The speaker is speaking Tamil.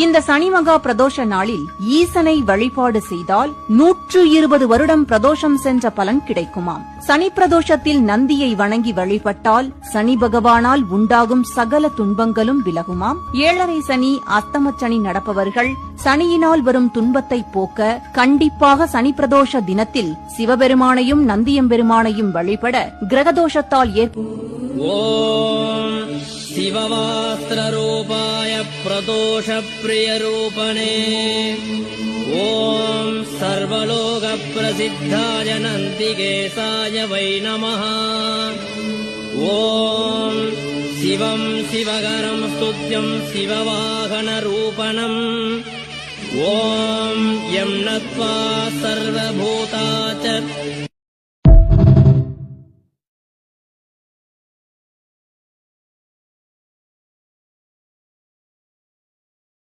இந்த சனி மகா பிரதோஷ நாளில் ஈசனை வழிபாடு செய்தால் 120 வருடம் பிரதோஷம் சென்ற பலன் கிடைக்குமாம். சனி பிரதோஷத்தில் நந்தியை வணங்கி வழிபட்டால் சனி பகவானால் உண்டாகும் சகல துன்பங்களும் விலகுமாம். 7.5 சனி, அஸ்தமச் சனி நடப்பவர்கள் சனியினால் வரும் துன்பத்தை போக்க கண்டிப்பாக சனி பிரதோஷ தினத்தில் சிவபெருமானையும் நந்தியம்பெருமானையும் வழிபட கிரகதோஷத்தால் शिववास्त्ररूपाय प्रदोषप्रियरूपणे ॐ सर्वलोकप्रसिद्धाय नन्दिकेशाय वै नमः। ॐ शिवं शिवकरं स्तुत्यं शिववाहनरूपणम् ॐ यं नत्वा सर्वभूता च